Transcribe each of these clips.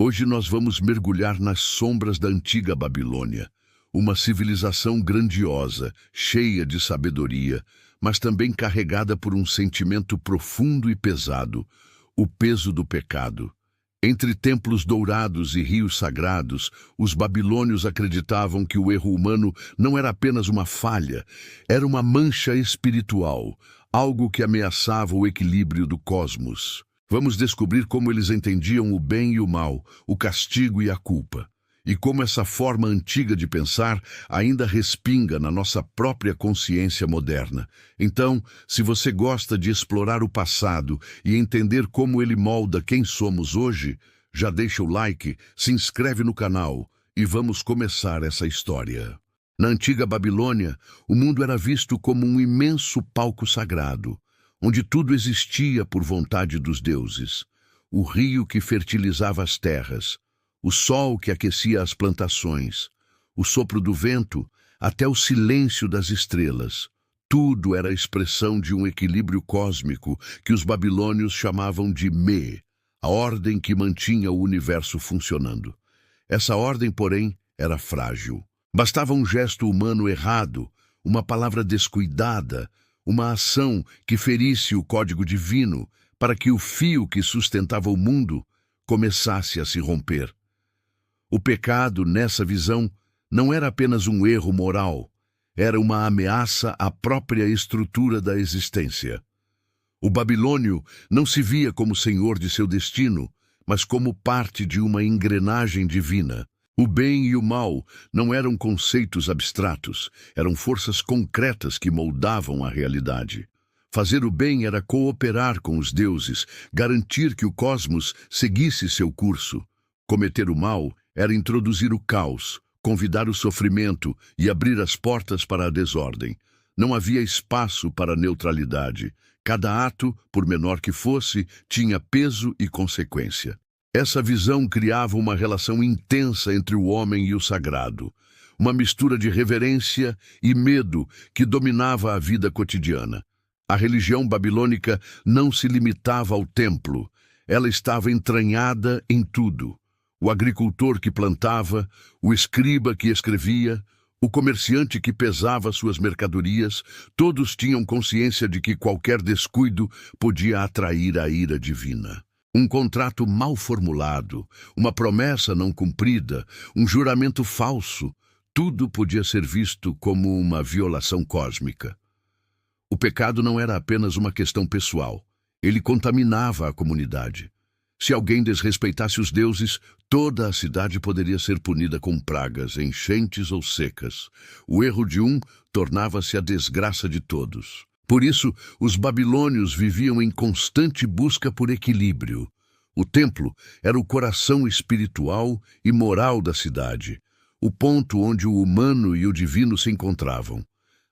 Hoje nós vamos mergulhar nas sombras da antiga Babilônia, uma civilização grandiosa, cheia de sabedoria, mas também carregada por um sentimento profundo e pesado, o peso do pecado. Entre templos dourados e rios sagrados, os babilônios acreditavam que o erro humano não era apenas uma falha, era uma mancha espiritual, algo que ameaçava o equilíbrio do cosmos. Vamos descobrir como eles entendiam o bem e o mal, o castigo e a culpa, e como essa forma antiga de pensar ainda respinga na nossa própria consciência moderna. Então, se você gosta de explorar o passado e entender como ele molda quem somos hoje, já deixa o like, se inscreve no canal e vamos começar essa história. Na antiga Babilônia, o mundo era visto como um imenso palco sagrado, onde tudo existia por vontade dos deuses. O rio que fertilizava as terras, o sol que aquecia as plantações, o sopro do vento, até o silêncio das estrelas. Tudo era expressão de um equilíbrio cósmico que os babilônios chamavam de Me, a ordem que mantinha o universo funcionando. Essa ordem, porém, era frágil. Bastava um gesto humano errado, uma palavra descuidada, uma ação que ferisse o código divino para que o fio que sustentava o mundo começasse a se romper. O pecado, nessa visão, não era apenas um erro moral, era uma ameaça à própria estrutura da existência. O babilônio não se via como senhor de seu destino, mas como parte de uma engrenagem divina. O bem e o mal não eram conceitos abstratos, eram forças concretas que moldavam a realidade. Fazer o bem era cooperar com os deuses, garantir que o cosmos seguisse seu curso. Cometer o mal era introduzir o caos, convidar o sofrimento e abrir as portas para a desordem. Não havia espaço para neutralidade. Cada ato, por menor que fosse, tinha peso e consequência. Essa visão criava uma relação intensa entre o homem e o sagrado, uma mistura de reverência e medo que dominava a vida cotidiana. A religião babilônica não se limitava ao templo, ela estava entranhada em tudo. O agricultor que plantava, o escriba que escrevia, o comerciante que pesava suas mercadorias, todos tinham consciência de que qualquer descuido podia atrair a ira divina. Um contrato mal formulado, uma promessa não cumprida, um juramento falso, tudo podia ser visto como uma violação cósmica. O pecado não era apenas uma questão pessoal, ele contaminava a comunidade. Se alguém desrespeitasse os deuses, toda a cidade poderia ser punida com pragas, enchentes ou secas. O erro de um tornava-se a desgraça de todos. Por isso, os babilônios viviam em constante busca por equilíbrio. O templo era o coração espiritual e moral da cidade, o ponto onde o humano e o divino se encontravam.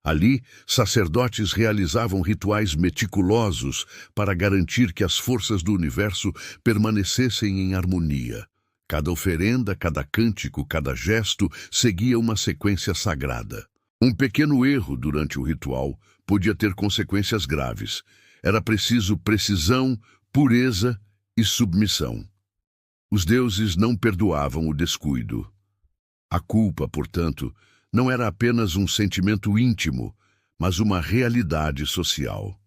Ali, sacerdotes realizavam rituais meticulosos para garantir que as forças do universo permanecessem em harmonia. Cada oferenda, cada cântico, cada gesto seguia uma sequência sagrada. Um pequeno erro durante o ritual podia ter consequências graves. Era preciso precisão, pureza e submissão. Os deuses não perdoavam o descuido. A culpa, portanto, não era apenas um sentimento íntimo, mas uma realidade social.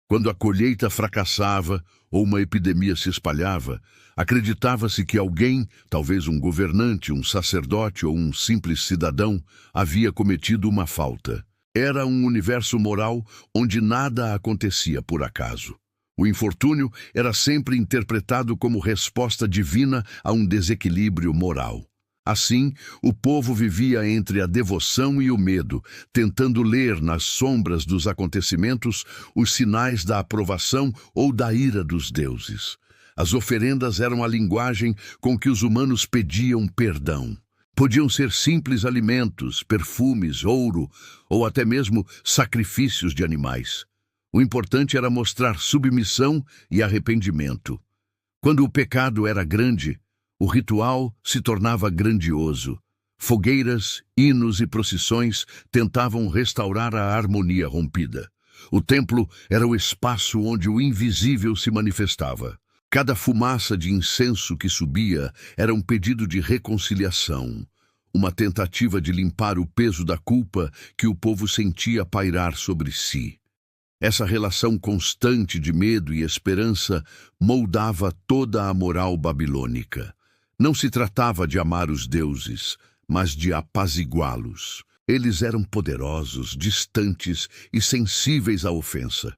Quando a colheita fracassava ou uma epidemia se espalhava, acreditava-se que alguém, talvez um governante, um sacerdote ou um simples cidadão, havia cometido uma falta. Era um universo moral onde nada acontecia por acaso. O infortúnio era sempre interpretado como resposta divina a um desequilíbrio moral. Assim, o povo vivia entre a devoção e o medo, tentando ler nas sombras dos acontecimentos os sinais da aprovação ou da ira dos deuses. As oferendas eram a linguagem com que os humanos pediam perdão. Podiam ser simples alimentos, perfumes, ouro ou até mesmo sacrifícios de animais. O importante era mostrar submissão e arrependimento. Quando o pecado era grande, o ritual se tornava grandioso. Fogueiras, hinos e procissões tentavam restaurar a harmonia rompida. O templo era o espaço onde o invisível se manifestava. Cada fumaça de incenso que subia era um pedido de reconciliação, uma tentativa de limpar o peso da culpa que o povo sentia pairar sobre si. Essa relação constante de medo e esperança moldava toda a moral babilônica. Não se tratava de amar os deuses, mas de apaziguá-los. Eles eram poderosos, distantes e sensíveis à ofensa.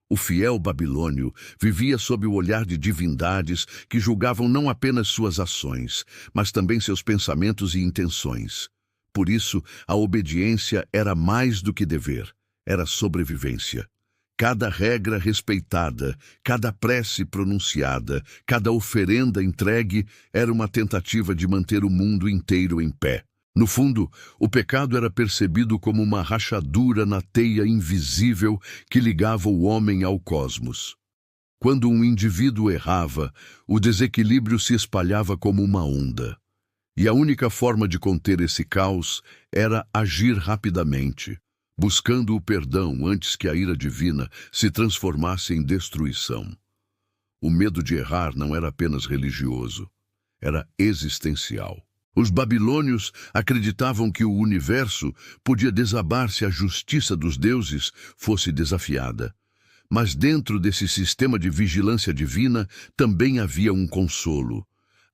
O fiel babilônio vivia sob o olhar de divindades que julgavam não apenas suas ações, mas também seus pensamentos e intenções. Por isso, a obediência era mais do que dever, era sobrevivência. Cada regra respeitada, cada prece pronunciada, cada oferenda entregue era uma tentativa de manter o mundo inteiro em pé. No fundo, o pecado era percebido como uma rachadura na teia invisível que ligava o homem ao cosmos. Quando um indivíduo errava, o desequilíbrio se espalhava como uma onda. E a única forma de conter esse caos era agir rapidamente, buscando o perdão antes que a ira divina se transformasse em destruição. O medo de errar não era apenas religioso, era existencial. Os babilônios acreditavam que o universo podia desabar se a justiça dos deuses fosse desafiada. Mas dentro desse sistema de vigilância divina também havia um consolo.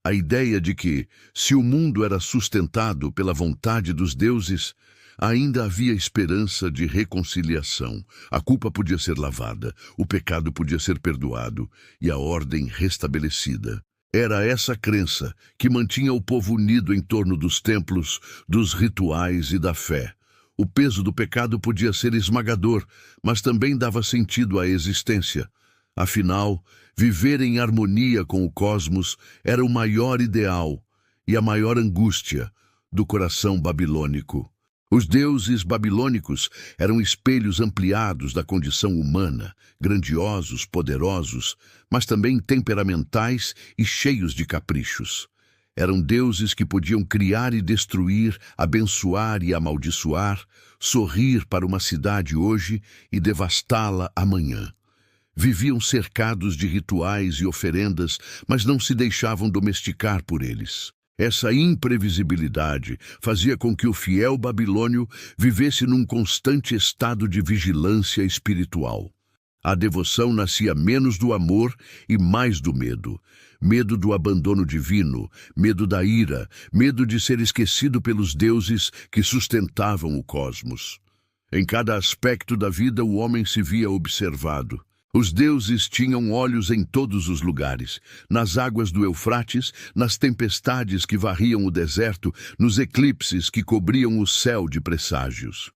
A ideia de que, se o mundo era sustentado pela vontade dos deuses, ainda havia esperança de reconciliação. A culpa podia ser lavada, o pecado podia ser perdoado e a ordem restabelecida. Era essa crença que mantinha o povo unido em torno dos templos, dos rituais e da fé. O peso do pecado podia ser esmagador, mas também dava sentido à existência. Afinal, viver em harmonia com o cosmos era o maior ideal e a maior angústia do coração babilônico. Os deuses babilônicos eram espelhos ampliados da condição humana, grandiosos, poderosos, mas também temperamentais e cheios de caprichos. Eram deuses que podiam criar e destruir, abençoar e amaldiçoar, sorrir para uma cidade hoje e devastá-la amanhã. Viviam cercados de rituais e oferendas, mas não se deixavam domesticar por eles. Essa imprevisibilidade fazia com que o fiel babilônio vivesse num constante estado de vigilância espiritual. A devoção nascia menos do amor e mais do medo. Medo do abandono divino, medo da ira, medo de ser esquecido pelos deuses que sustentavam o cosmos. Em cada aspecto da vida o homem se via observado. Os deuses tinham olhos em todos os lugares, nas águas do Eufrates, nas tempestades que varriam o deserto, nos eclipses que cobriam o céu de presságios.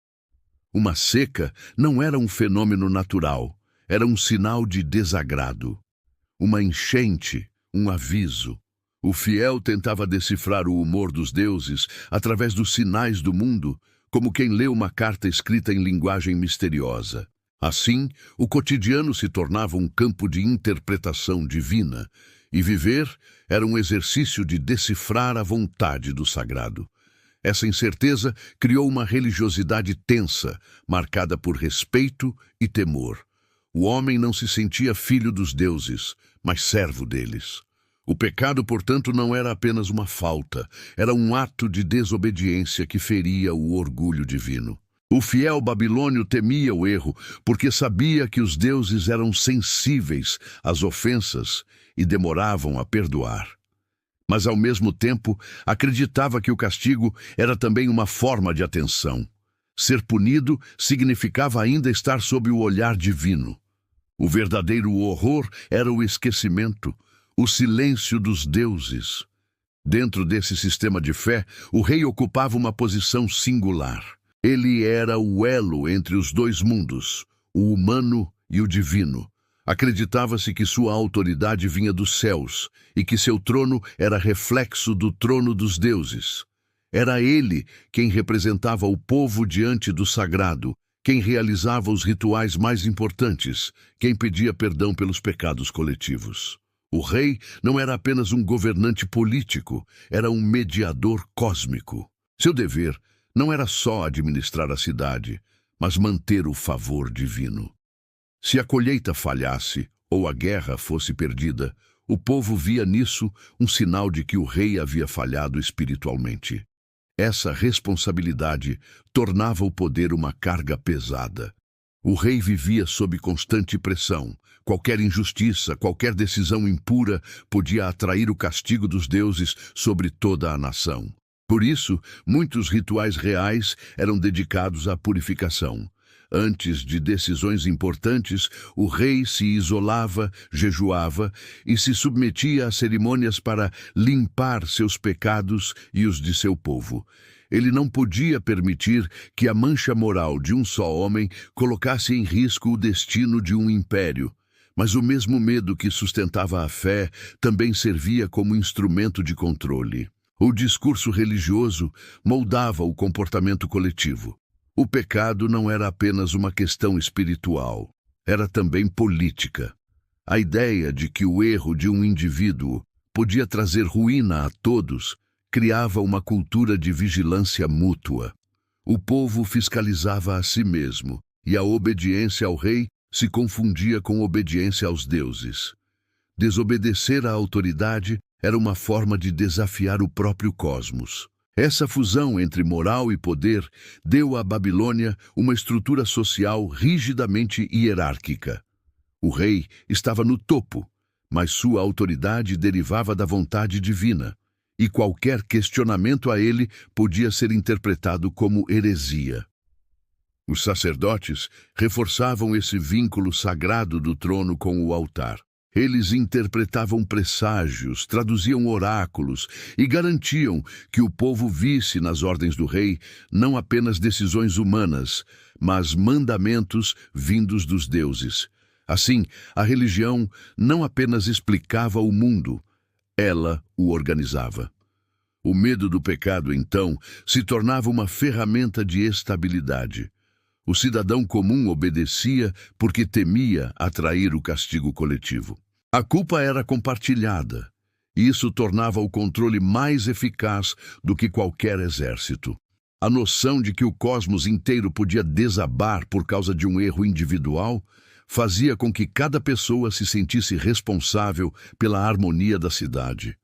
Uma seca não era um fenômeno natural, era um sinal de desagrado. Uma enchente, um aviso. O fiel tentava decifrar o humor dos deuses através dos sinais do mundo, como quem lê uma carta escrita em linguagem misteriosa. Assim, o cotidiano se tornava um campo de interpretação divina, e viver era um exercício de decifrar a vontade do sagrado. Essa incerteza criou uma religiosidade tensa, marcada por respeito e temor. O homem não se sentia filho dos deuses, mas servo deles. O pecado, portanto, não era apenas uma falta, era um ato de desobediência que feria o orgulho divino. O fiel babilônio temia o erro, porque sabia que os deuses eram sensíveis às ofensas e demoravam a perdoar. Mas, ao mesmo tempo, acreditava que o castigo era também uma forma de atenção. Ser punido significava ainda estar sob o olhar divino. O verdadeiro horror era o esquecimento, o silêncio dos deuses. Dentro desse sistema de fé, o rei ocupava uma posição singular. Ele era o elo entre os dois mundos, o humano e o divino. Acreditava-se que sua autoridade vinha dos céus e que seu trono era reflexo do trono dos deuses. Era ele quem representava o povo diante do sagrado, quem realizava os rituais mais importantes, quem pedia perdão pelos pecados coletivos. O rei não era apenas um governante político, era um mediador cósmico. Seu dever não era só administrar a cidade, mas manter o favor divino. Se a colheita falhasse ou a guerra fosse perdida, O povo via nisso um sinal de que o rei havia falhado espiritualmente. Essa responsabilidade tornava o poder uma carga pesada. O rei vivia sob constante pressão. Qualquer injustiça, qualquer decisão impura podia atrair o castigo dos deuses sobre toda a nação. Por isso, muitos rituais reais eram dedicados à purificação. Antes de decisões importantes, o rei se isolava, jejuava e se submetia a cerimônias para limpar seus pecados e os de seu povo. Ele não podia permitir que a mancha moral de um só homem colocasse em risco o destino de um império. Mas o mesmo medo que sustentava a fé também servia como instrumento de controle. O discurso religioso moldava o comportamento coletivo. O pecado não era apenas uma questão espiritual, era também política. A ideia de que o erro de um indivíduo podia trazer ruína a todos criava uma cultura de vigilância mútua. O povo fiscalizava a si mesmo, e a obediência ao rei se confundia com obediência aos deuses. Desobedecer à autoridade era uma forma de desafiar o próprio cosmos. Essa fusão entre moral e poder deu à Babilônia uma estrutura social rigidamente hierárquica. O rei estava no topo, mas sua autoridade derivava da vontade divina, e qualquer questionamento a ele podia ser interpretado como heresia. Os sacerdotes reforçavam esse vínculo sagrado do trono com o altar. Eles interpretavam presságios, traduziam oráculos e garantiam que o povo visse nas ordens do rei não apenas decisões humanas, mas mandamentos vindos dos deuses. Assim, a religião não apenas explicava o mundo, ela o organizava. O medo do pecado, então, se tornava uma ferramenta de estabilidade. O cidadão comum obedecia porque temia atrair o castigo coletivo. A culpa era compartilhada, e isso tornava o controle mais eficaz do que qualquer exército. A noção de que o cosmos inteiro podia desabar por causa de um erro individual fazia com que cada pessoa se sentisse responsável pela harmonia da cidade.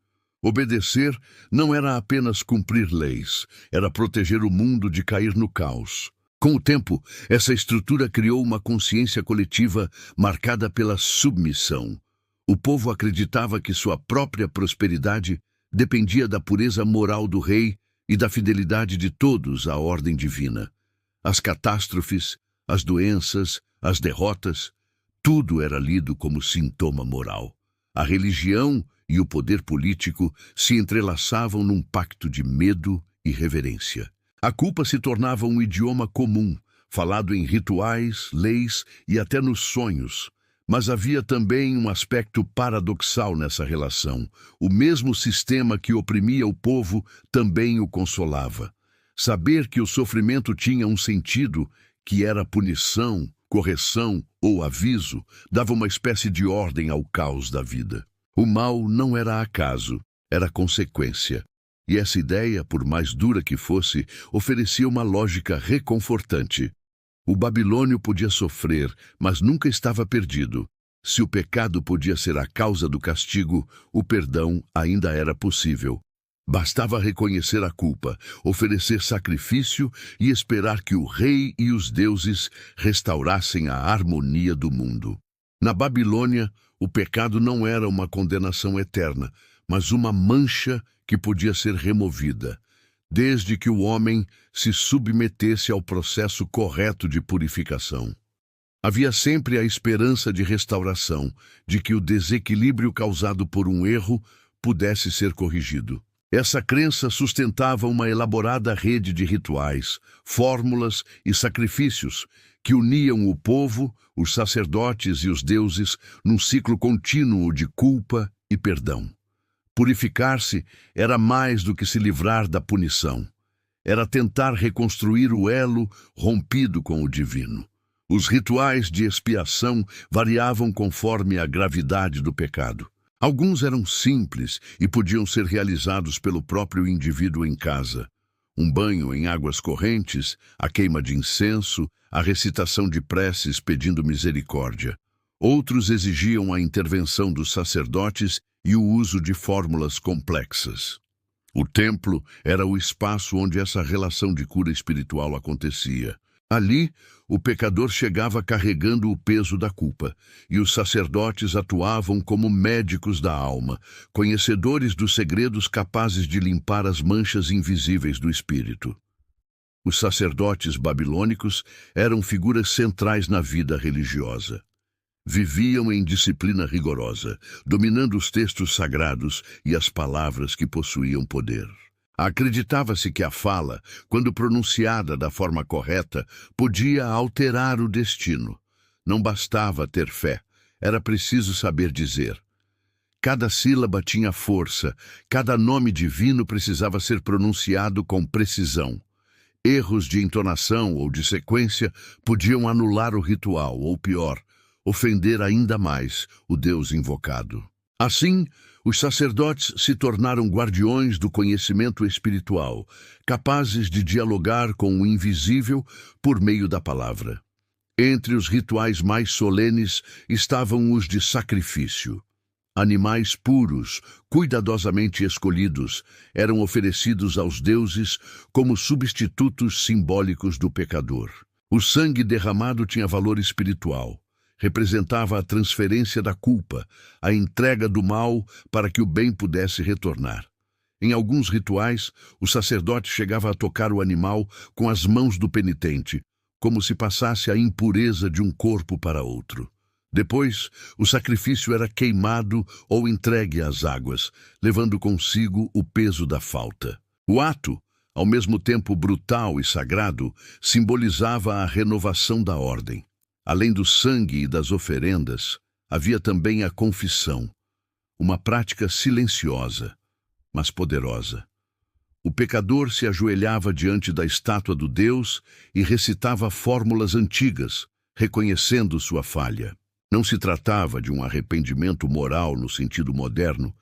Obedecer não era apenas cumprir leis, era proteger o mundo de cair no caos. Com o tempo, essa estrutura criou uma consciência coletiva marcada pela submissão. O povo acreditava que sua própria prosperidade dependia da pureza moral do rei e da fidelidade de todos à ordem divina. As catástrofes, as doenças, as derrotas, tudo era lido como sintoma moral. A religião e o poder político se entrelaçavam num pacto de medo e reverência. A culpa se tornava um idioma comum, falado em rituais, leis e até nos sonhos. Mas havia também um aspecto paradoxal nessa relação. O mesmo sistema que oprimia o povo também o consolava. Saber que o sofrimento tinha um sentido, que era punição, correção ou aviso, dava uma espécie de ordem ao caos da vida. O mal não era acaso, era consequência. E essa ideia, por mais dura que fosse, oferecia uma lógica reconfortante. O babilônio podia sofrer, mas nunca estava perdido. Se o pecado podia ser a causa do castigo, o perdão ainda era possível. Bastava reconhecer a culpa, oferecer sacrifício e esperar que o rei e os deuses restaurassem a harmonia do mundo. Na Babilônia, o pecado não era uma condenação eterna, mas uma mancha que podia ser removida, desde que o homem se submetesse ao processo correto de purificação. Havia sempre a esperança de restauração, de que o desequilíbrio causado por um erro pudesse ser corrigido. Essa crença sustentava uma elaborada rede de rituais, fórmulas e sacrifícios que uniam o povo, os sacerdotes e os deuses num ciclo contínuo de culpa e perdão. Purificar-se era mais do que se livrar da punição. Era tentar reconstruir o elo rompido com o divino. Os rituais de expiação variavam conforme a gravidade do pecado. Alguns eram simples e podiam ser realizados pelo próprio indivíduo em casa. Um banho em águas correntes, a queima de incenso, a recitação de preces pedindo misericórdia. Outros exigiam a intervenção dos sacerdotes e o uso de fórmulas complexas. O templo era o espaço onde essa relação de cura espiritual acontecia. Ali, o pecador chegava carregando o peso da culpa, e os sacerdotes atuavam como médicos da alma, conhecedores dos segredos capazes de limpar as manchas invisíveis do espírito. Os sacerdotes babilônicos eram figuras centrais na vida religiosa. Viviam em disciplina rigorosa, dominando os textos sagrados e as palavras que possuíam poder. Acreditava-se que a fala, quando pronunciada da forma correta, podia alterar o destino. Não bastava ter fé, era preciso saber dizer. Cada sílaba tinha força, cada nome divino precisava ser pronunciado com precisão. Erros de entonação ou de sequência podiam anular o ritual, ou pior, ofender ainda mais o Deus invocado. Assim, os sacerdotes se tornaram guardiões do conhecimento espiritual, capazes de dialogar com o invisível por meio da palavra. Entre os rituais mais solenes estavam os de sacrifício. Animais puros, cuidadosamente escolhidos, eram oferecidos aos deuses como substitutos simbólicos do pecador. O sangue derramado tinha valor espiritual. Representava a transferência da culpa, a entrega do mal para que o bem pudesse retornar. Em alguns rituais, o sacerdote chegava a tocar o animal com as mãos do penitente, como se passasse a impureza de um corpo para outro. Depois, o sacrifício era queimado ou entregue às águas, levando consigo o peso da falta. O ato, ao mesmo tempo brutal e sagrado, simbolizava a renovação da ordem. Além do sangue e das oferendas, havia também a confissão, uma prática silenciosa, mas poderosa. O pecador se ajoelhava diante da estátua do Deus e recitava fórmulas antigas, reconhecendo sua falha. Não se tratava de um arrependimento moral no sentido moderno,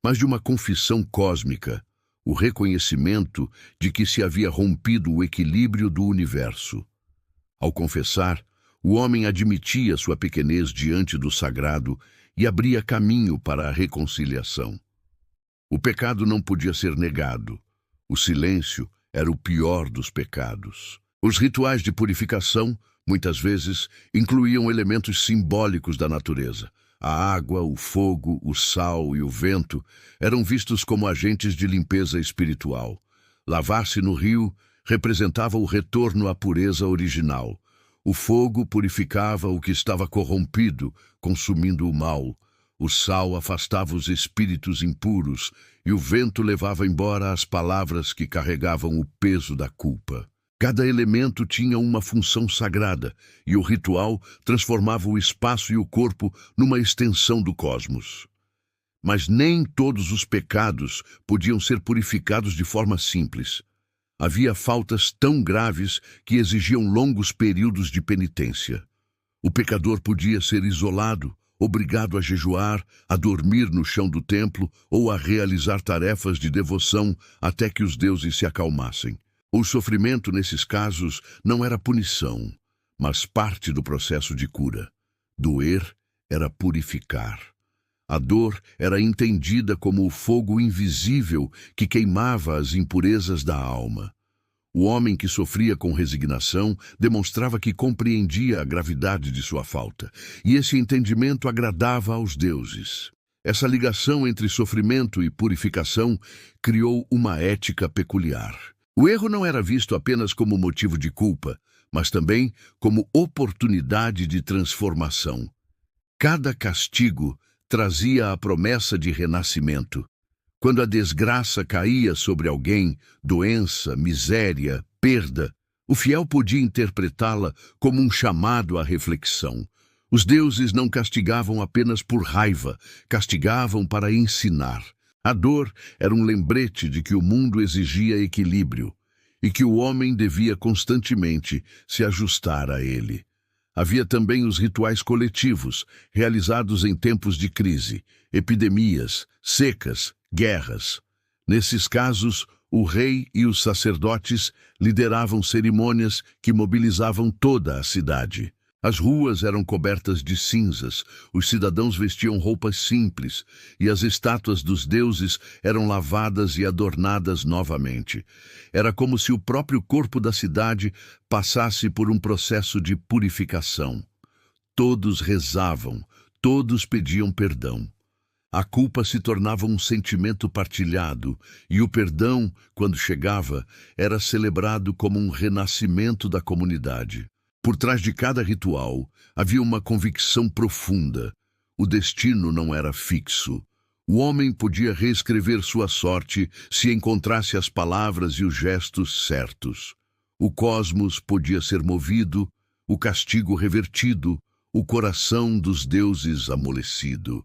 mas de uma confissão cósmica, o reconhecimento de que se havia rompido o equilíbrio do universo. Ao confessar, o homem admitia sua pequenez diante do sagrado e abria caminho para a reconciliação. O pecado não podia ser negado. O silêncio era o pior dos pecados. Os rituais de purificação, muitas vezes, incluíam elementos simbólicos da natureza. A água, o fogo, o sal e o vento eram vistos como agentes de limpeza espiritual. Lavar-se no rio representava o retorno à pureza original. O fogo purificava o que estava corrompido, consumindo o mal. O sal afastava os espíritos impuros e o vento levava embora as palavras que carregavam o peso da culpa. Cada elemento tinha uma função sagrada e o ritual transformava o espaço e o corpo numa extensão do cosmos. Mas nem todos os pecados podiam ser purificados de forma simples. Havia faltas tão graves que exigiam longos períodos de penitência. O pecador podia ser isolado, obrigado a jejuar, a dormir no chão do templo ou a realizar tarefas de devoção até que os deuses se acalmassem. O sofrimento, nesses casos, não era punição, mas parte do processo de cura. Doer era purificar. A dor era entendida como o fogo invisível que queimava as impurezas da alma. O homem que sofria com resignação demonstrava que compreendia a gravidade de sua falta, e esse entendimento agradava aos deuses. Essa ligação entre sofrimento e purificação criou uma ética peculiar. O erro não era visto apenas como motivo de culpa, mas também como oportunidade de transformação. Cada castigo trazia a promessa de renascimento. Quando a desgraça caía sobre alguém, doença, miséria, perda, o fiel podia interpretá-la como um chamado à reflexão. Os deuses não castigavam apenas por raiva, castigavam para ensinar. A dor era um lembrete de que o mundo exigia equilíbrio e que o homem devia constantemente se ajustar a ele. Havia também os rituais coletivos, realizados em tempos de crise, epidemias, secas, guerras. Nesses casos, o rei e os sacerdotes lideravam cerimônias que mobilizavam toda a cidade. As ruas eram cobertas de cinzas, os cidadãos vestiam roupas simples, e as estátuas dos deuses eram lavadas e adornadas novamente. Era como se o próprio corpo da cidade passasse por um processo de purificação. Todos rezavam, todos pediam perdão. A culpa se tornava um sentimento partilhado, e o perdão, quando chegava, era celebrado como um renascimento da comunidade. Por trás de cada ritual, havia uma convicção profunda. O destino não era fixo. O homem podia reescrever sua sorte se encontrasse as palavras e os gestos certos. O cosmos podia ser movido, o castigo revertido, o coração dos deuses amolecido.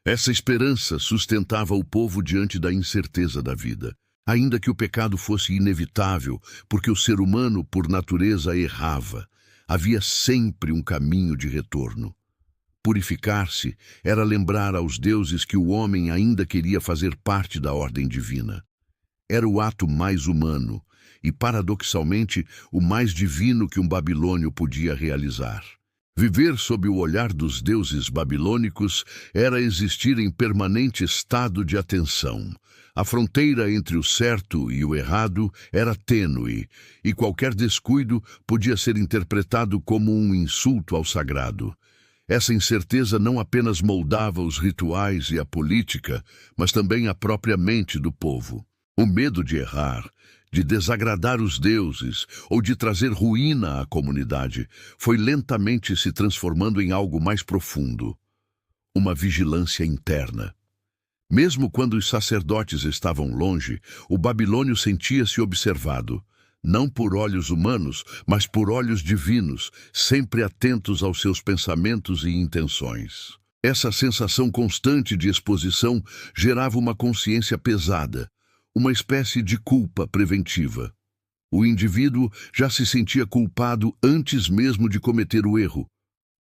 Essa esperança sustentava o povo diante da incerteza da vida. Ainda que o pecado fosse inevitável, porque o ser humano, por natureza, errava, havia sempre um caminho de retorno. Purificar-se era lembrar aos deuses que o homem ainda queria fazer parte da ordem divina. Era o ato mais humano e, paradoxalmente, o mais divino que um babilônio podia realizar. Viver sob o olhar dos deuses babilônicos era existir em permanente estado de atenção. A fronteira entre o certo e o errado era tênue, e qualquer descuido podia ser interpretado como um insulto ao sagrado. Essa incerteza não apenas moldava os rituais e a política, mas também a própria mente do povo. O medo de errar, de desagradar os deuses ou de trazer ruína à comunidade, foi lentamente se transformando em algo mais profundo, uma vigilância interna. Mesmo quando os sacerdotes estavam longe, o babilônio sentia-se observado, não por olhos humanos, mas por olhos divinos, sempre atentos aos seus pensamentos e intenções. Essa sensação constante de exposição gerava uma consciência pesada, uma espécie de culpa preventiva. O indivíduo já se sentia culpado antes mesmo de cometer o erro,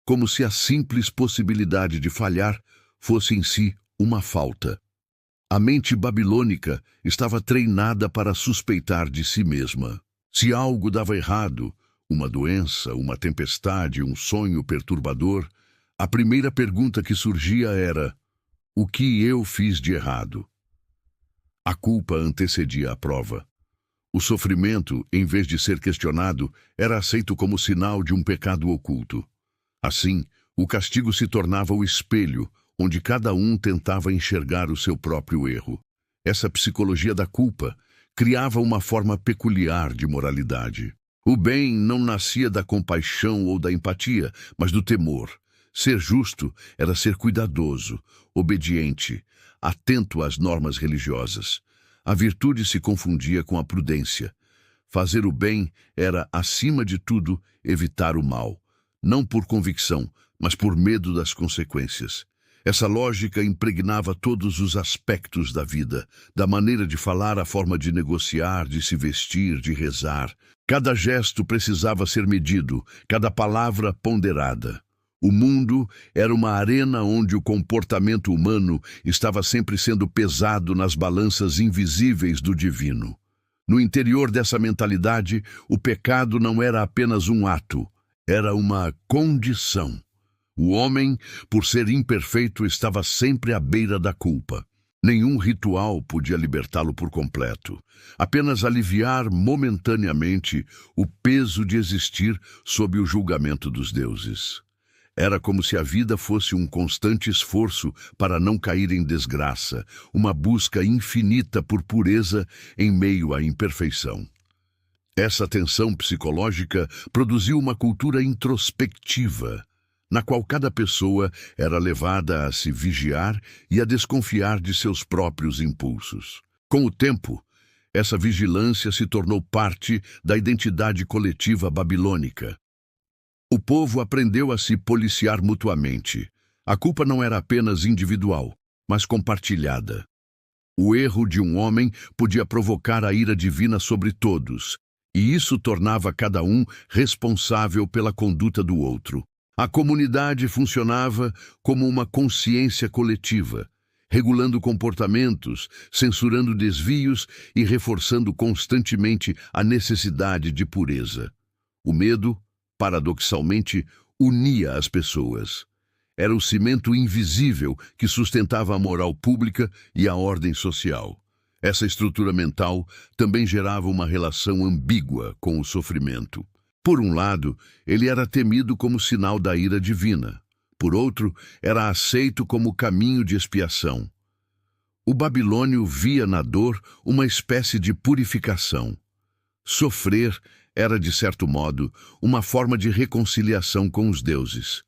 como se a simples possibilidade de falhar fosse em si uma falta. A mente babilônica estava treinada para suspeitar de si mesma. Se algo dava errado, uma doença, uma tempestade, um sonho perturbador, a primeira pergunta que surgia era: o que eu fiz de errado? A culpa antecedia a prova. O sofrimento, em vez de ser questionado, era aceito como sinal de um pecado oculto. Assim, o castigo se tornava o espelho, onde cada um tentava enxergar o seu próprio erro. Essa psicologia da culpa criava uma forma peculiar de moralidade. O bem não nascia da compaixão ou da empatia, mas do temor. Ser justo era ser cuidadoso, obediente, atento às normas religiosas. A virtude se confundia com a prudência. Fazer o bem era, acima de tudo, evitar o mal, não por convicção, mas por medo das consequências. Essa lógica impregnava todos os aspectos da vida, da maneira de falar à forma de negociar, de se vestir, de rezar. Cada gesto precisava ser medido, cada palavra ponderada. O mundo era uma arena onde o comportamento humano estava sempre sendo pesado nas balanças invisíveis do divino. No interior dessa mentalidade, o pecado não era apenas um ato, era uma condição. O homem, por ser imperfeito, estava sempre à beira da culpa. Nenhum ritual podia libertá-lo por completo, apenas aliviar momentaneamente o peso de existir sob o julgamento dos deuses. Era como se a vida fosse um constante esforço para não cair em desgraça, uma busca infinita por pureza em meio à imperfeição. Essa tensão psicológica produziu uma cultura introspectiva, na qual cada pessoa era levada a se vigiar e a desconfiar de seus próprios impulsos. Com o tempo, essa vigilância se tornou parte da identidade coletiva babilônica. O povo aprendeu a se policiar mutuamente. A culpa não era apenas individual, mas compartilhada. O erro de um homem podia provocar a ira divina sobre todos, e isso tornava cada um responsável pela conduta do outro. A comunidade funcionava como uma consciência coletiva, regulando comportamentos, censurando desvios e reforçando constantemente a necessidade de pureza. O medo, paradoxalmente, unia as pessoas. Era o cimento invisível que sustentava a moral pública e a ordem social. Essa estrutura mental também gerava uma relação ambígua com o sofrimento. Por um lado, ele era temido como sinal da ira divina. Por outro, era aceito como caminho de expiação. O babilônio via na dor uma espécie de purificação. Sofrer era, de certo modo, uma forma de reconciliação com os deuses.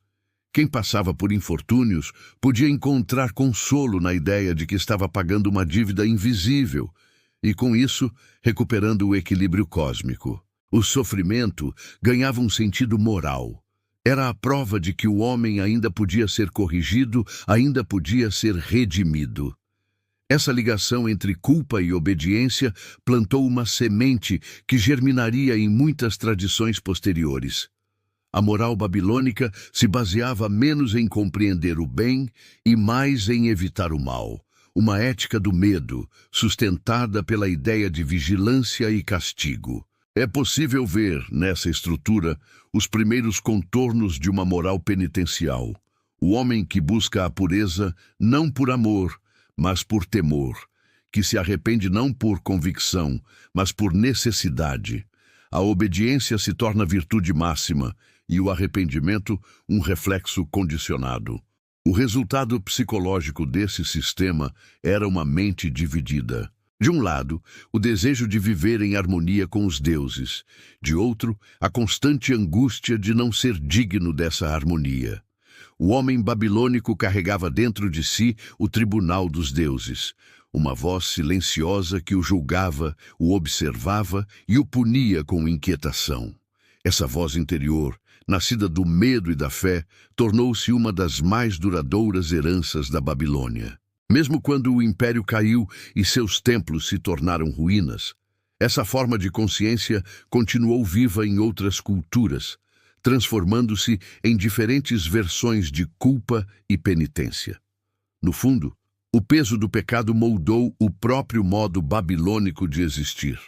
Quem passava por infortúnios podia encontrar consolo na ideia de que estava pagando uma dívida invisível e, com isso, recuperando o equilíbrio cósmico. O sofrimento ganhava um sentido moral. Era a prova de que o homem ainda podia ser corrigido, ainda podia ser redimido. Essa ligação entre culpa e obediência plantou uma semente que germinaria em muitas tradições posteriores. A moral babilônica se baseava menos em compreender o bem e mais em evitar o mal. Uma ética do medo, sustentada pela ideia de vigilância e castigo. É possível ver, nessa estrutura, os primeiros contornos de uma moral penitencial. O homem que busca a pureza não por amor, mas por temor, que se arrepende não por convicção, mas por necessidade. A obediência se torna virtude máxima e o arrependimento um reflexo condicionado. O resultado psicológico desse sistema era uma mente dividida. De um lado, o desejo de viver em harmonia com os deuses. De outro, a constante angústia de não ser digno dessa harmonia. O homem babilônico carregava dentro de si o tribunal dos deuses, uma voz silenciosa que o julgava, o observava e o punia com inquietação. Essa voz interior, nascida do medo e da fé, tornou-se uma das mais duradouras heranças da Babilônia. Mesmo quando o império caiu e seus templos se tornaram ruínas, essa forma de consciência continuou viva em outras culturas, transformando-se em diferentes versões de culpa e penitência. No fundo, o peso do pecado moldou o próprio modo babilônico de existir,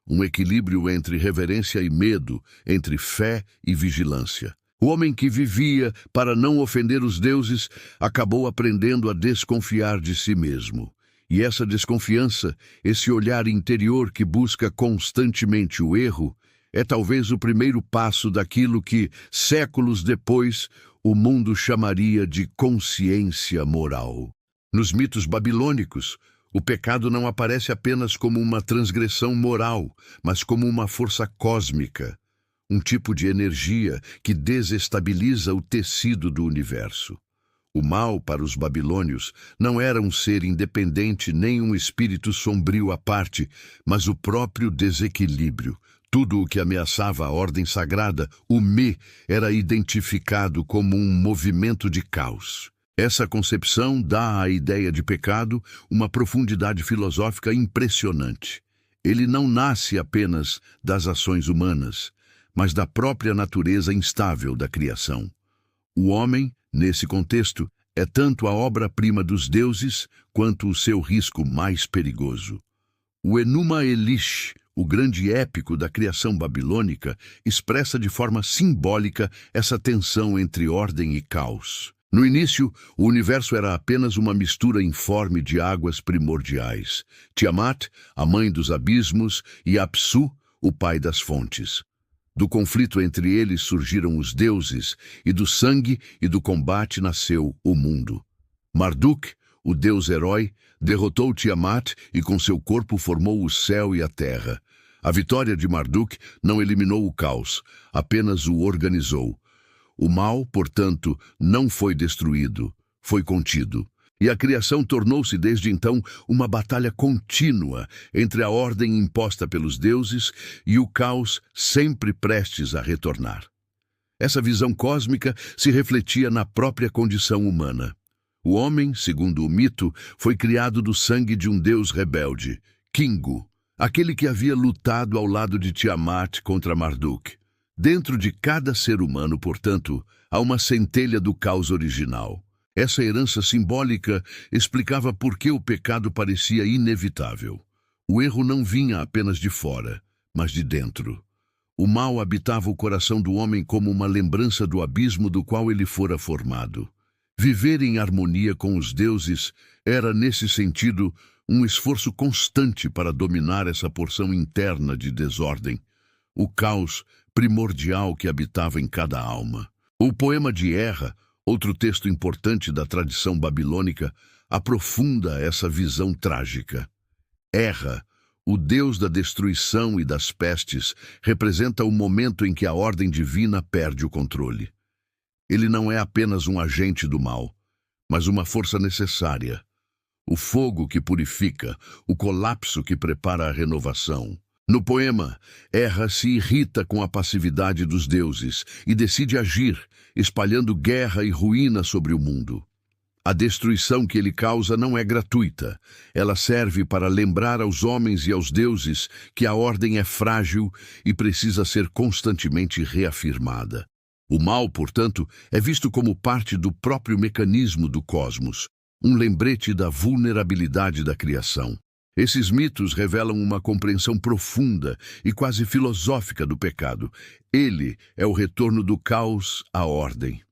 um equilíbrio entre reverência e medo, entre fé e vigilância. O homem que vivia para não ofender os deuses acabou aprendendo a desconfiar de si mesmo. E essa desconfiança, esse olhar interior que busca constantemente o erro, é talvez o primeiro passo daquilo que, séculos depois, o mundo chamaria de consciência moral. Nos mitos babilônicos, o pecado não aparece apenas como uma transgressão moral, mas como uma força cósmica, um tipo de energia que desestabiliza o tecido do universo. O mal, para os babilônios, não era um ser independente nem um espírito sombrio à parte, mas o próprio desequilíbrio. Tudo o que ameaçava a ordem sagrada, o Me, era identificado como um movimento de caos. Essa concepção dá à ideia de pecado uma profundidade filosófica impressionante. Ele não nasce apenas das ações humanas, mas da própria natureza instável da criação. O homem, nesse contexto, é tanto a obra-prima dos deuses quanto o seu risco mais perigoso. O Enuma Elish, o grande épico da criação babilônica, expressa de forma simbólica essa tensão entre ordem e caos. No início, o universo era apenas uma mistura informe de águas primordiais. Tiamat, a mãe dos abismos, e Apsu, o pai das fontes. Do conflito entre eles surgiram os deuses, e do sangue e do combate nasceu o mundo. Marduk, o deus herói, derrotou Tiamat e com seu corpo formou o céu e a terra. A vitória de Marduk não eliminou o caos, apenas o organizou. O mal, portanto, não foi destruído, foi contido. E a criação tornou-se desde então uma batalha contínua entre a ordem imposta pelos deuses e o caos sempre prestes a retornar. Essa visão cósmica se refletia na própria condição humana. O homem, segundo o mito, foi criado do sangue de um deus rebelde, Kingu, aquele que havia lutado ao lado de Tiamat contra Marduk. Dentro de cada ser humano, portanto, há uma centelha do caos original. Essa herança simbólica explicava por que o pecado parecia inevitável. O erro não vinha apenas de fora, mas de dentro. O mal habitava o coração do homem como uma lembrança do abismo do qual ele fora formado. Viver em harmonia com os deuses era, nesse sentido, um esforço constante para dominar essa porção interna de desordem, o caos primordial que habitava em cada alma. O poema de Erra, outro texto importante da tradição babilônica, aprofunda essa visão trágica. Erra, o deus da destruição e das pestes, representa o momento em que a ordem divina perde o controle. Ele não é apenas um agente do mal, mas uma força necessária. O fogo que purifica, o colapso que prepara a renovação. No poema, Erra se irrita com a passividade dos deuses e decide agir, espalhando guerra e ruína sobre o mundo. A destruição que ele causa não é gratuita. Ela serve para lembrar aos homens e aos deuses que a ordem é frágil e precisa ser constantemente reafirmada. O mal, portanto, é visto como parte do próprio mecanismo do cosmos, um lembrete da vulnerabilidade da criação. Esses mitos revelam uma compreensão profunda e quase filosófica do pecado. Ele é o retorno do caos à ordem.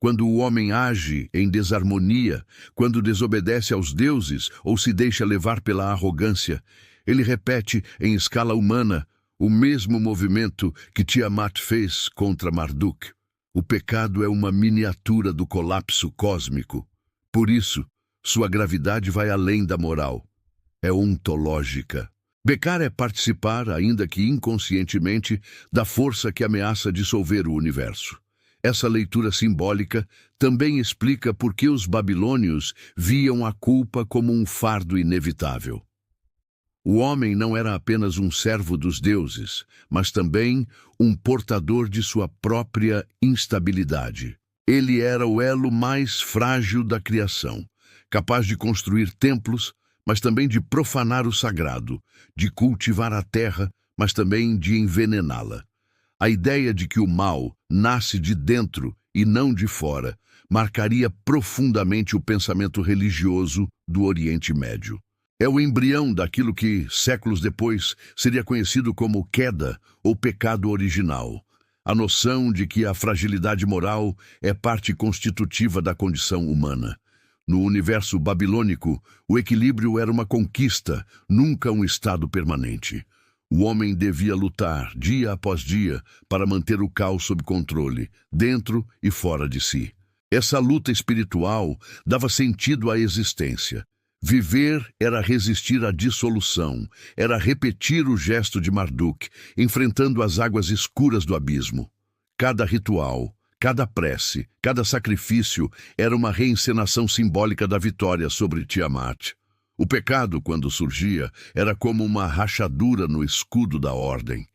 Quando o homem age em desarmonia, quando desobedece aos deuses ou se deixa levar pela arrogância, ele repete em escala humana o mesmo movimento que Tiamat fez contra Marduk. O pecado é uma miniatura do colapso cósmico. Por isso, sua gravidade vai além da moral. É ontológica. Pecar é participar, ainda que inconscientemente, da força que ameaça dissolver o universo. Essa leitura simbólica também explica por que os babilônios viam a culpa como um fardo inevitável. O homem não era apenas um servo dos deuses, mas também um portador de sua própria instabilidade. Ele era o elo mais frágil da criação, capaz de construir templos, mas também de profanar o sagrado, de cultivar a terra, mas também de envenená-la. A ideia de que o mal nasce de dentro e não de fora marcaria profundamente o pensamento religioso do Oriente Médio. É o embrião daquilo que, séculos depois, seria conhecido como queda ou pecado original. A noção de que a fragilidade moral é parte constitutiva da condição humana. No universo babilônico, o equilíbrio era uma conquista, nunca um estado permanente. O homem devia lutar, dia após dia, para manter o caos sob controle, dentro e fora de si. Essa luta espiritual dava sentido à existência. Viver era resistir à dissolução, era repetir o gesto de Marduk, enfrentando as águas escuras do abismo. Cada ritual, cada prece, cada sacrifício era uma reencenação simbólica da vitória sobre Tiamat. O pecado, quando surgia, era como uma rachadura no escudo da ordem.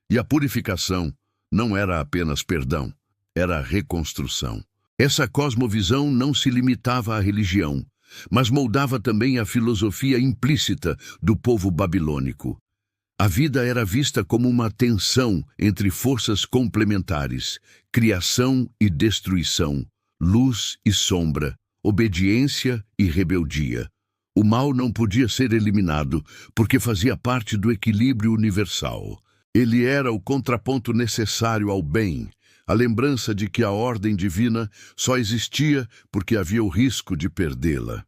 E a purificação não era apenas perdão, era reconstrução. Essa cosmovisão não se limitava à religião, mas moldava também a filosofia implícita do povo babilônico. A vida era vista como uma tensão entre forças complementares, criação e destruição, luz e sombra, obediência e rebeldia. O mal não podia ser eliminado, porque fazia parte do equilíbrio universal. Ele era o contraponto necessário ao bem, a lembrança de que a ordem divina só existia porque havia o risco de perdê-la.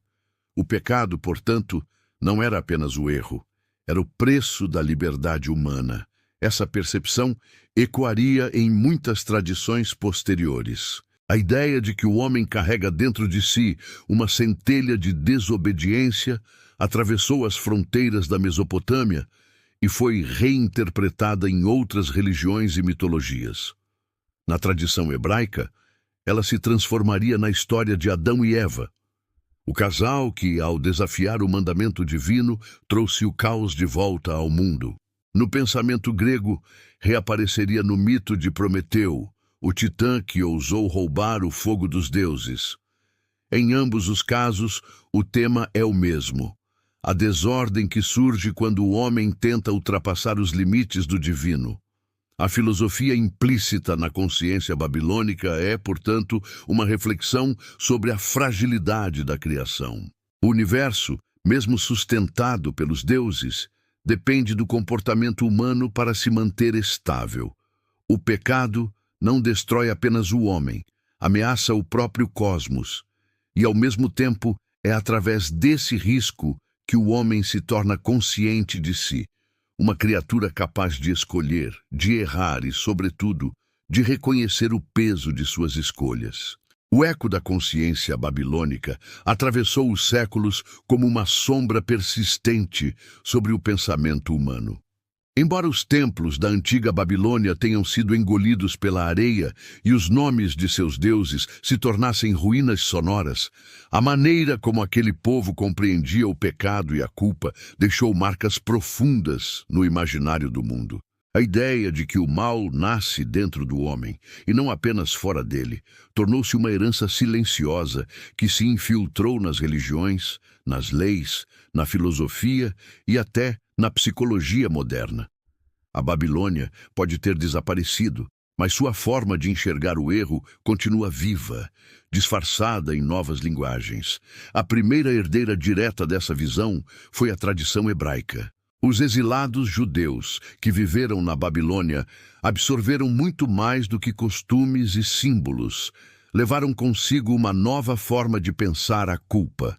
O pecado, portanto, não era apenas o erro, era o preço da liberdade humana. Essa percepção ecoaria em muitas tradições posteriores. A ideia de que o homem carrega dentro de si uma centelha de desobediência atravessou as fronteiras da Mesopotâmia e foi reinterpretada em outras religiões e mitologias. Na tradição hebraica, ela se transformaria na história de Adão e Eva, o casal que, ao desafiar o mandamento divino, trouxe o caos de volta ao mundo. No pensamento grego, reapareceria no mito de Prometeu, o titã que ousou roubar o fogo dos deuses. Em ambos os casos, o tema é o mesmo: a desordem que surge quando o homem tenta ultrapassar os limites do divino. A filosofia implícita na consciência babilônica é, portanto, uma reflexão sobre a fragilidade da criação. O universo, mesmo sustentado pelos deuses, depende do comportamento humano para se manter estável. O pecado não destrói apenas o homem, ameaça o próprio cosmos. E, ao mesmo tempo, é através desse risco que o homem se torna consciente de si, uma criatura capaz de escolher, de errar e, sobretudo, de reconhecer o peso de suas escolhas. O eco da consciência babilônica atravessou os séculos como uma sombra persistente sobre o pensamento humano. Embora os templos da antiga Babilônia tenham sido engolidos pela areia e os nomes de seus deuses se tornassem ruínas sonoras, a maneira como aquele povo compreendia o pecado e a culpa deixou marcas profundas no imaginário do mundo. A ideia de que o mal nasce dentro do homem, e não apenas fora dele, tornou-se uma herança silenciosa que se infiltrou nas religiões, nas leis, na filosofia e até na psicologia moderna. A Babilônia pode ter desaparecido, mas sua forma de enxergar o erro continua viva, disfarçada em novas linguagens. A primeira herdeira direta dessa visão foi a tradição hebraica. Os exilados judeus que viveram na Babilônia absorveram muito mais do que costumes e símbolos. Levaram consigo uma nova forma de pensar a culpa.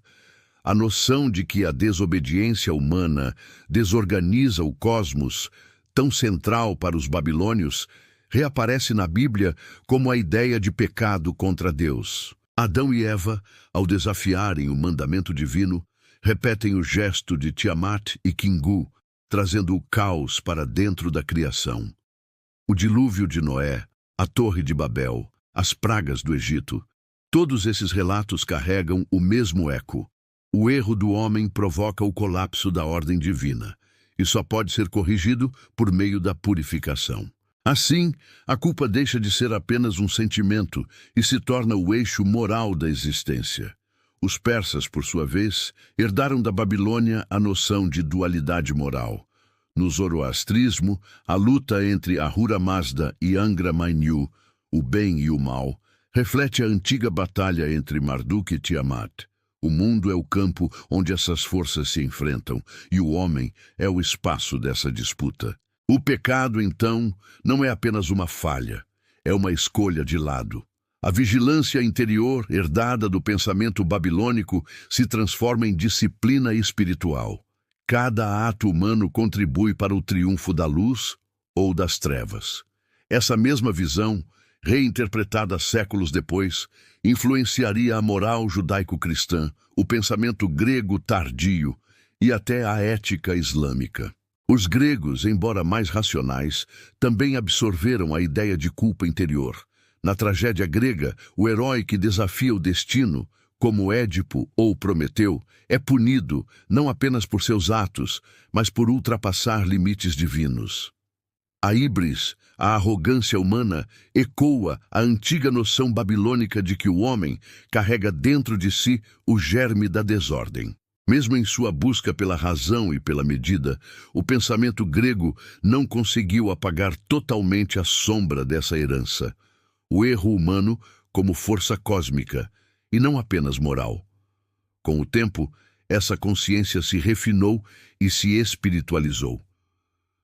A noção de que a desobediência humana desorganiza o cosmos, tão central para os babilônios, reaparece na Bíblia como a ideia de pecado contra Deus. Adão e Eva, ao desafiarem o mandamento divino, repetem o gesto de Tiamat e Kingu, trazendo o caos para dentro da criação. O dilúvio de Noé, a Torre de Babel, as pragas do Egito, todos esses relatos carregam o mesmo eco. O erro do homem provoca o colapso da ordem divina, e só pode ser corrigido por meio da purificação. Assim, a culpa deixa de ser apenas um sentimento e se torna o eixo moral da existência. Os persas, por sua vez, herdaram da Babilônia a noção de dualidade moral. No zoroastrismo, a luta entre Ahura Mazda e Angra Mainyu, o bem e o mal, reflete a antiga batalha entre Marduk e Tiamat. O mundo é o campo onde essas forças se enfrentam, e o homem é o espaço dessa disputa. O pecado, então, não é apenas uma falha, é uma escolha de lado. A vigilância interior, herdada do pensamento babilônico, se transforma em disciplina espiritual. Cada ato humano contribui para o triunfo da luz ou das trevas. Essa mesma visão, reinterpretada séculos depois, influenciaria a moral judaico-cristã, o pensamento grego tardio e até a ética islâmica. Os gregos, embora mais racionais, também absorveram a ideia de culpa interior. Na tragédia grega, o herói que desafia o destino, como Édipo ou Prometeu, é punido não apenas por seus atos, mas por ultrapassar limites divinos. A híbris, a arrogância humana, ecoa a antiga noção babilônica de que o homem carrega dentro de si o germe da desordem. Mesmo em sua busca pela razão e pela medida, o pensamento grego não conseguiu apagar totalmente a sombra dessa herança. O erro humano como força cósmica, e não apenas moral. Com o tempo, essa consciência se refinou e se espiritualizou.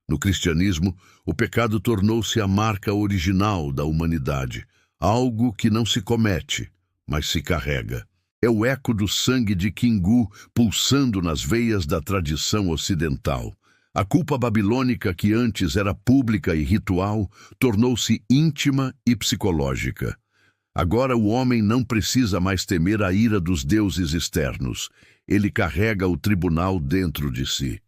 No cristianismo, o pecado tornou-se a marca original da humanidade, algo que não se comete, mas se carrega. É o eco do sangue de Kingu pulsando nas veias da tradição ocidental. A culpa babilônica, que antes era pública e ritual, tornou-se íntima e psicológica. Agora o homem não precisa mais temer a ira dos deuses externos. Ele carrega o tribunal dentro de si.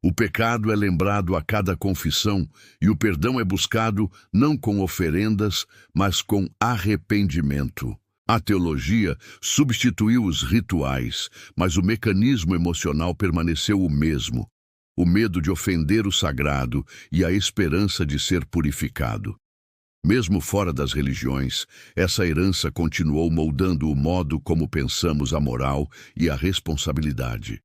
O pecado é lembrado a cada confissão e o perdão é buscado não com oferendas, mas com arrependimento. A teologia substituiu os rituais, mas o mecanismo emocional permaneceu o mesmo: o medo de ofender o sagrado e a esperança de ser purificado. Mesmo fora das religiões, essa herança continuou moldando o modo como pensamos a moral e a responsabilidade.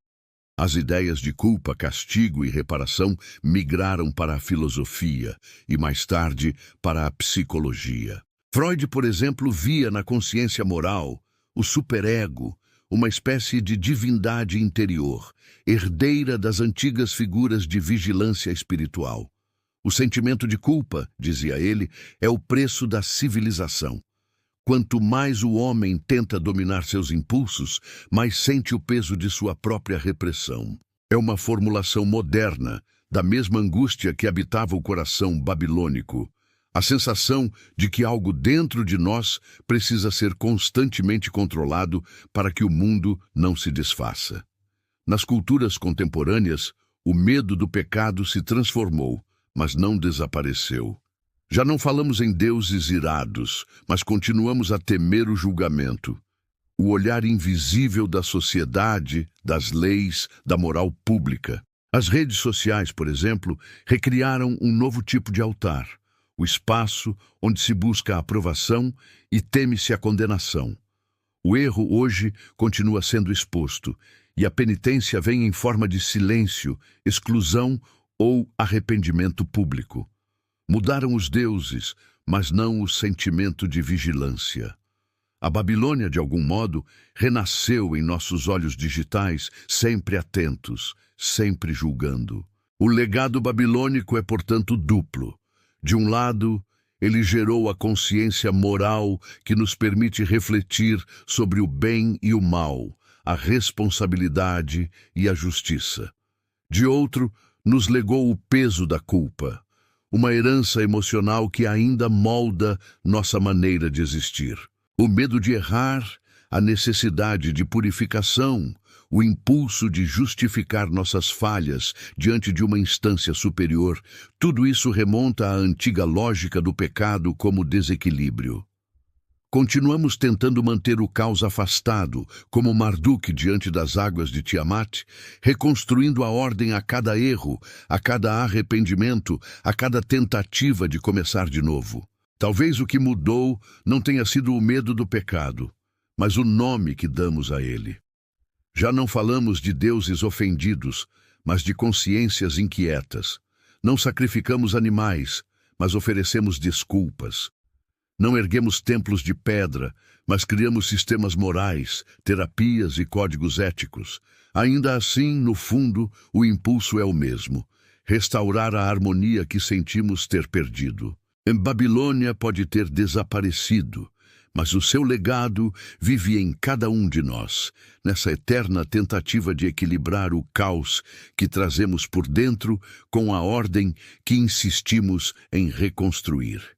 As ideias de culpa, castigo e reparação migraram para a filosofia e, mais tarde, para a psicologia. Freud, por exemplo, via na consciência moral o superego, uma espécie de divindade interior, herdeira das antigas figuras de vigilância espiritual. O sentimento de culpa, dizia ele, é o preço da civilização. Quanto mais o homem tenta dominar seus impulsos, mais sente o peso de sua própria repressão. É uma formulação moderna da mesma angústia que habitava o coração babilônico. A sensação de que algo dentro de nós precisa ser constantemente controlado para que o mundo não se desfaça. Nas culturas contemporâneas, o medo do pecado se transformou, mas não desapareceu. Já não falamos em deuses irados, mas continuamos a temer o julgamento. O olhar invisível da sociedade, das leis, da moral pública. As redes sociais, por exemplo, recriaram um novo tipo de altar, o espaço onde se busca a aprovação e teme-se a condenação. O erro hoje continua sendo exposto, e a penitência vem em forma de silêncio, exclusão ou arrependimento público. Mudaram os deuses, mas não o sentimento de vigilância. A Babilônia, de algum modo, renasceu em nossos olhos digitais, sempre atentos, sempre julgando. O legado babilônico é, portanto, duplo. De um lado, ele gerou a consciência moral que nos permite refletir sobre o bem e o mal, a responsabilidade e a justiça. De outro, nos legou o peso da culpa, uma herança emocional que ainda molda nossa maneira de existir. O medo de errar, a necessidade de purificação, o impulso de justificar nossas falhas diante de uma instância superior, tudo isso remonta à antiga lógica do pecado como desequilíbrio. Continuamos tentando manter o caos afastado, como Marduk diante das águas de Tiamat, reconstruindo a ordem a cada erro, a cada arrependimento, a cada tentativa de começar de novo. Talvez o que mudou não tenha sido o medo do pecado, mas o nome que damos a ele. Já não falamos de deuses ofendidos, mas de consciências inquietas. Não sacrificamos animais, mas oferecemos desculpas. Não erguemos templos de pedra, mas criamos sistemas morais, terapias e códigos éticos. Ainda assim, no fundo, o impulso é o mesmo: restaurar a harmonia que sentimos ter perdido. Em Babilônia pode ter desaparecido, mas o seu legado vive em cada um de nós, nessa eterna tentativa de equilibrar o caos que trazemos por dentro com a ordem que insistimos em reconstruir.